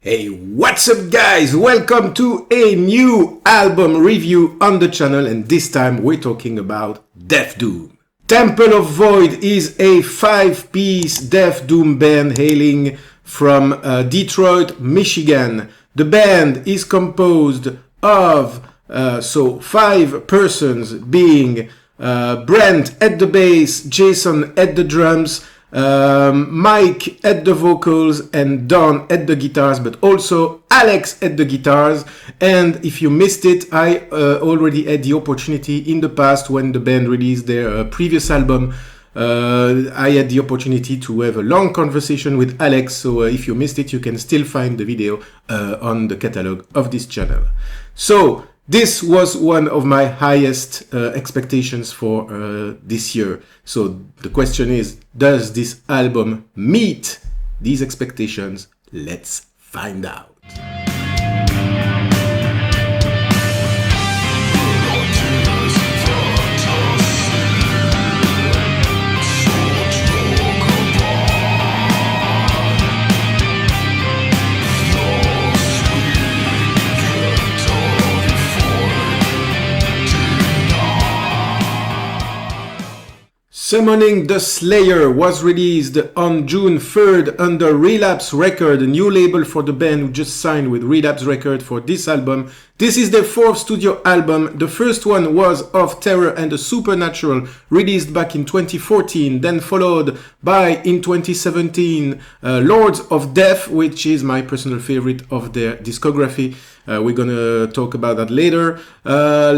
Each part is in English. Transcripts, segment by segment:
Hey, what's up guys? Welcome to a new album review on the channel, and this time we're talking about Death Doom. Temple of Void is a 5-piece Death Doom band hailing from Detroit, Michigan. The band is composed of 5 persons, being Brent at the bass, Jason at the drums, Mike at the vocals, and Don at the guitars, but also Alex at the guitars. And if you missed it, I already had the opportunity in the past when the band released their previous album. I had the opportunity to have a long conversation with Alex, so if you missed it, you can still find the video on the catalog of this channel. So this was one of my highest expectations for this year. So the question is, does this album meet these expectations? Let's find out. Summoning the Slayer was released on June 3rd under Relapse Records, a new label for the band who just signed with Relapse Records for this album. This is their 4th studio album. The first one was Of Terror and the Supernatural, released back in 2014, then followed by, in 2017, Lords of Death, which is my personal favorite of their discography. We're gonna talk about that later. A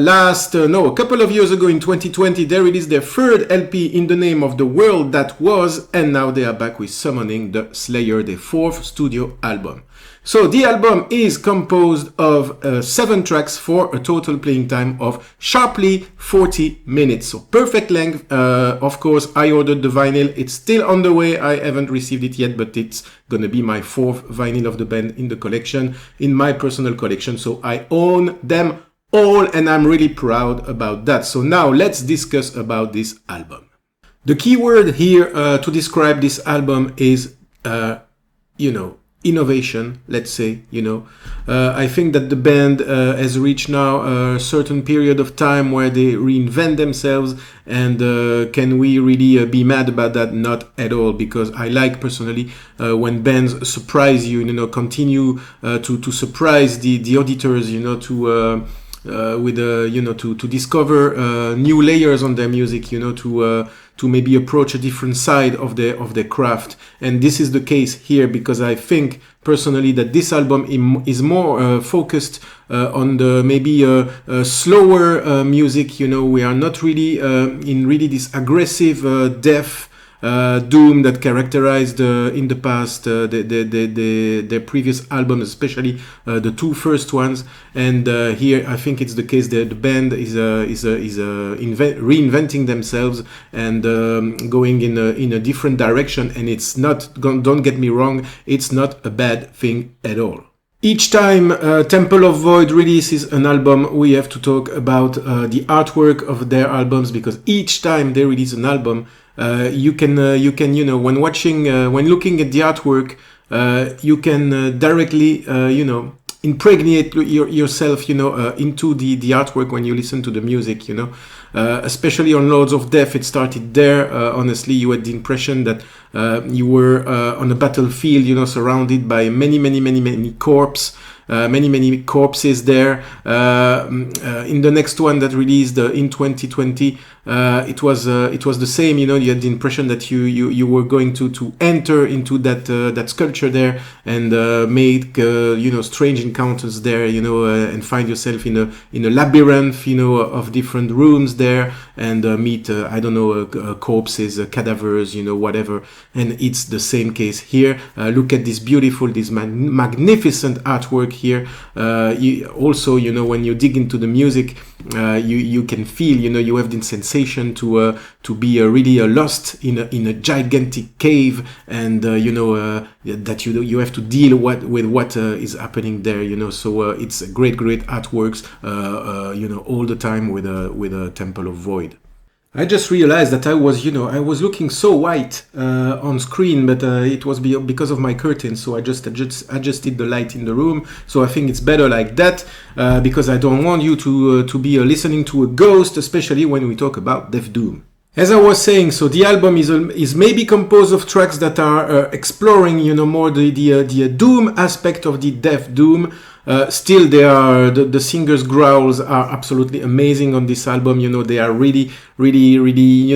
couple of years ago in 2020, they released their 3rd LP in the name of the world that was, and now they are back with Summoning the Slayer, their 4th studio album. So the album is composed of 7 tracks for a total playing time of sharply 40 minutes. So perfect length. Of course, I ordered the vinyl. It's still on the way. I haven't received it yet, but it's gonna be my 4th vinyl of the band in the collection, in my personal collection. So I own them all, and I'm really proud about that. So now let's discuss about this album. The key word here to describe this album is, innovation, let's say. I think that the band has reached now a certain period of time where they reinvent themselves, and can we really be mad about that? Not at all, because I like personally when bands surprise you, continue to surprise the auditors, to discover new layers on their music, to maybe approach a different side of their craft. And this is the case here, because I think personally that this album is more focused on the maybe slower music. We are not really in really this aggressive death doom that characterized in the past their previous albums, especially the 2 first ones. And here I think it's the case that the band is reinventing themselves and going in a different direction. And it's not, don't get me wrong, it's not a bad thing at all. Each time Temple of Void releases an album, we have to talk about the artwork of their albums, because each time they release an album, you can when looking at the artwork, you can directly impregnate yourself into the artwork when you listen to the music. Especially on Lords of Death, it started there. Honestly, you had the impression that you were on a battlefield, surrounded by many corpses there. In the next one that released in 2020, it was the same. You had the impression that you were going to enter into that sculpture there and make strange encounters there, and find yourself in a labyrinth, of different rooms there, and meet corpses, cadavers, whatever. And it's the same case here. Look at this magnificent artwork here. Also, when you dig into the music, you can feel, you have the sensation to be really lost in a gigantic cave, and that you have to deal with what is happening there. So it's great artworks, all the time with a Temple of Void. I just realized that I was looking so white on screen, but it was because of my curtains. So I just adjusted the light in the room. So I think it's better like that because I don't want you to be listening to a ghost, especially when we talk about Deaf Doom. As I was saying, so the album is maybe composed of tracks that are exploring, more the doom aspect of the Deaf Doom. Still, the singers' growls are absolutely amazing on this album. They are really, really, really.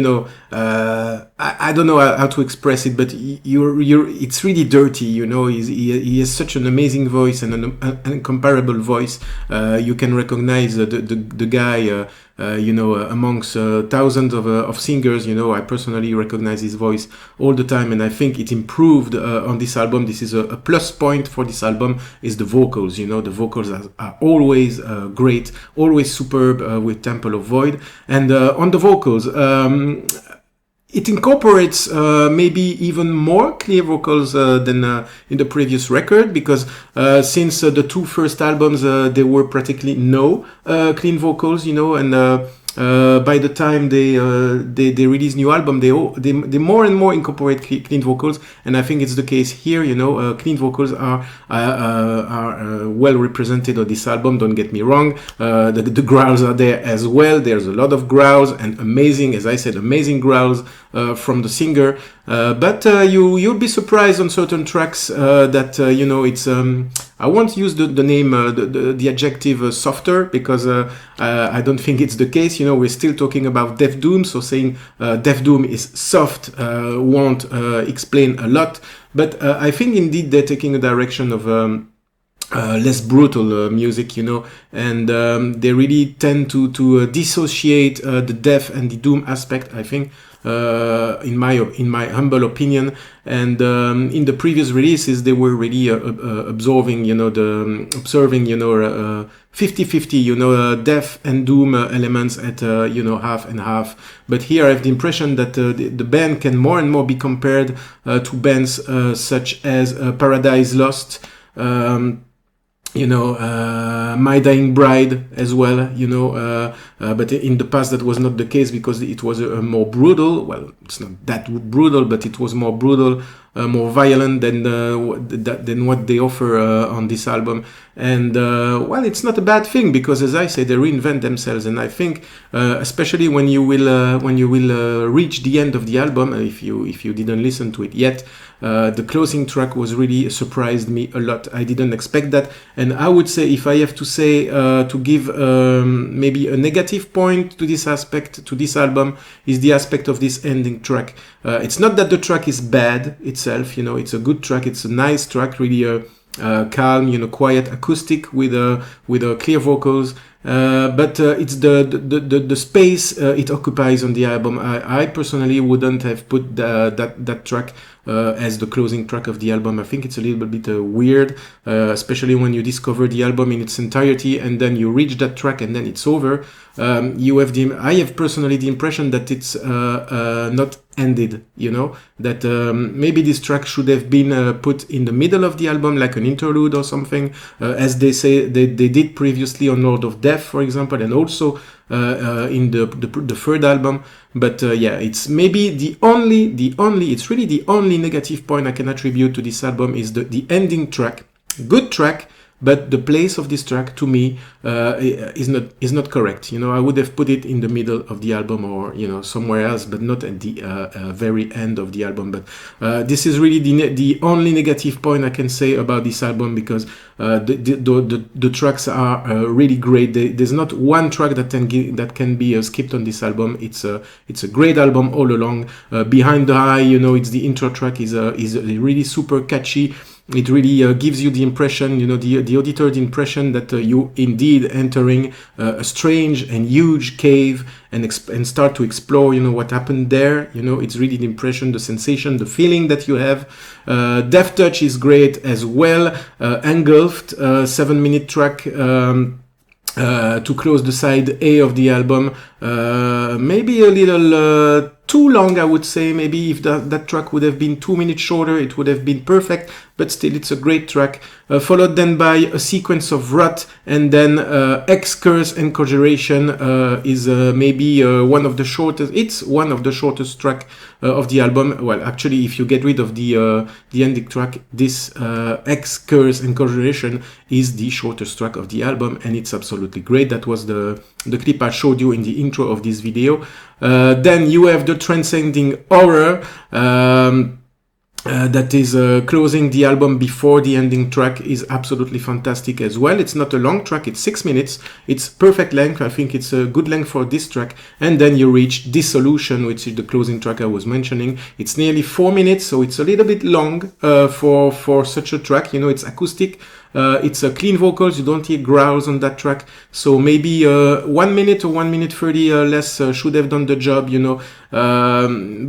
I don't know how to express it, but it's really dirty. He has such an amazing voice and an incomparable voice. You can recognize the guy. Amongst thousands of singers, I personally recognize his voice all the time, and I think it improved on this album. This is a plus point for this album, is the vocals. The vocals are always great, always superb with Temple of Void. And on the vocals, it incorporates maybe even more clear vocals than in the previous record, because since the two first albums there were practically no clean vocals, and by the time they release new album, they more and more incorporate clean vocals, and I think it's the case here. Clean vocals are well represented on this album. Don't get me wrong. The growls are there as well. There's a lot of growls, and amazing, as I said, amazing growls from the singer. But you'll be surprised on certain tracks that it's. I won't use the name, the adjective softer, because I don't think it's the case. We're still talking about Deaf Doom, so saying Deaf Doom is soft won't explain a lot. But I think indeed they're taking a direction of less brutal music, and they really tend to dissociate the death and the doom aspect, I think. In my humble opinion, and in the previous releases they were really observing 50-50 death and doom elements at half and half. But here I have the impression that the band can more and more be compared to bands such as Paradise Lost, My Dying Bride as well, but in the past that was not the case, because it was more brutal. Well, it's not that brutal, but it was more brutal, more violent than what they offer on this album. And it's not a bad thing, because, as I say, they reinvent themselves. And I think, especially when you will reach the end of the album, if you didn't listen to it yet, the closing track was really surprised me a lot. I didn't expect that, and I would say, if I have to say to give maybe a negative point to this aspect, to this album, is the aspect of this ending track. It's not that the track is bad itself. It's a good track. It's a nice track, really calm, quiet acoustic with clear vocals. But it's the space it occupies on the album. I personally wouldn't have put that track as the closing track of the album. I think it's a little bit weird, especially when you discover the album in its entirety and then you reach that track and then it's over. I have personally the impression that it's not ended, that maybe this track should have been put in the middle of the album, like an interlude or something, as they say they did previously on Lord of Death, for example, and also in the third album. But it's maybe it's really the only negative point I can attribute to this album is the ending track. Good track, but the place of this track to me is not correct. I would have put it in the middle of the album, or somewhere else, but not at the very end of the album. But this is really the only negative point I can say about this album, because the tracks are really great. There's not one track that can be skipped on this album. It's a great album all along. Behind the Eye, it's the intro track is really super catchy. It really gives you the impression, the auditor, the impression that you indeed entering a strange and huge cave and start to explore, what happened there. It's really the impression, the sensation, the feeling that you have. Death Touch is great as well. Engulfed, 7-minute track. To close the side A of the album, maybe a little too long, I would say. Maybe if that track would have been 2 minutes shorter, it would have been perfect, but still it's a great track. Followed then by a sequence of Rut, and then X Curse and Conjuration is maybe one of the shortest. It's one of the shortest track of the album. Well, actually, if you get rid of the ending track, this X Curse and Conjuration is the shortest track of the album, and it's absolutely great. That was the clip I showed you in the intro of this video. Then you have the Transcending Horror. That is closing the album before the ending track, is absolutely fantastic as well. It's not a long track, it's 6 minutes. It's perfect length. I think it's a good length for this track. And then you reach Dissolution, which is the closing track I was mentioning. It's nearly 4 minutes, so it's a little bit long for such a track. You know, it's acoustic. It's a clean vocals, you don't hear growls on that track, so maybe 1 minute or 1 minute 30 less should have done the job, you know,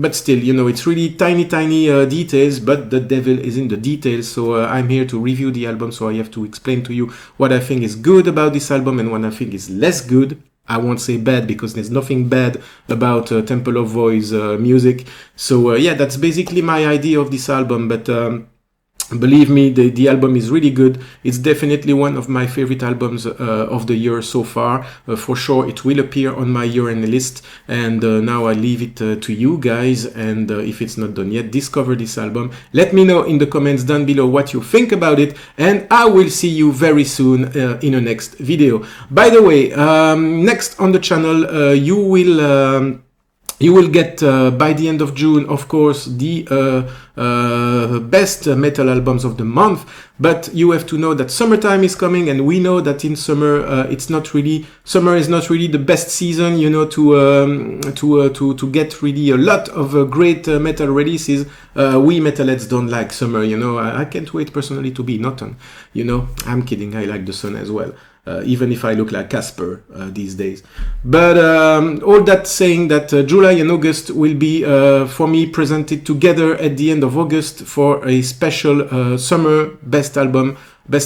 but still, you know, it's really tiny details, but the devil is in the details. So I'm here to review the album, so I have to explain to you what I think is good about this album and what I think is less good. I won't say bad, because there's nothing bad about Temple of Voice music. So yeah, that's basically my idea of this album, but believe me, the album is really good. It's definitely one of my favorite albums of the year so far. For sure, it will appear on my year-end list. And now I leave it to you guys. And if it's not done yet, discover this album. Let me know in the comments down below what you think about it. And I will see you very soon in the next video. By the way, next on the channel, you will get, by the end of June, of course, the best metal albums of the month. But you have to know that summertime is coming, and we know that in summer, summer is not really the best season, you know, to get really a lot of great metal releases. We metalheads don't like summer, you know. I can't wait personally to be in autumn, you know. I'm kidding, I like the sun as well. Even if I look like Casper these days. But all that saying that July and August will be, for me, presented together at the end of August for a special summer best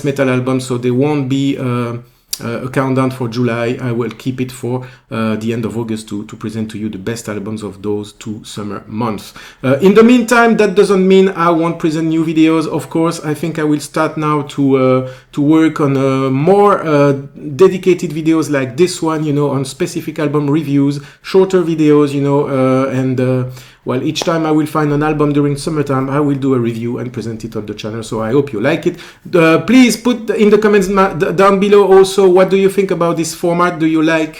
metal album. So there won't be a countdown for July. I will keep it for the end of August to present to you the best albums of those 2 summer months. In the meantime, that doesn't mean I won't present new videos. Of course, I think I will start now to work on more dedicated videos like this one, you know, on specific album reviews, shorter videos, you know, and well, each time I will find an album during summertime, I will do a review and present it on the channel. So I hope you like it. Please put in the comments down below also, what do you think about this format? Do you like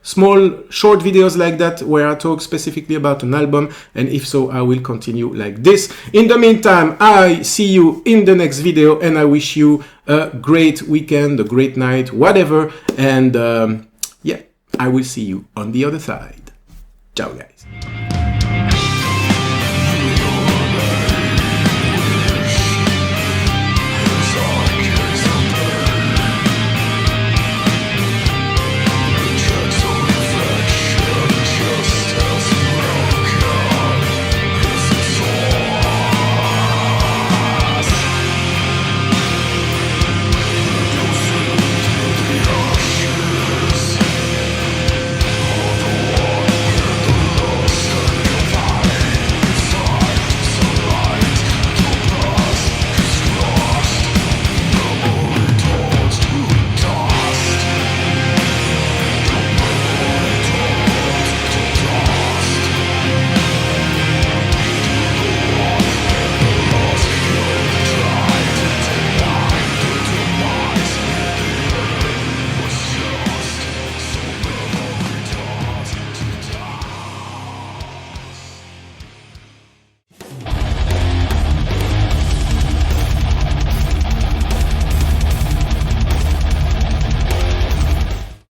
small, short videos like that, where I talk specifically about an album? And if so, I will continue like this. In the meantime, I see you in the next video, and I wish you a great weekend, a great night, whatever. And yeah, I will see you on the other side. Ciao, guys.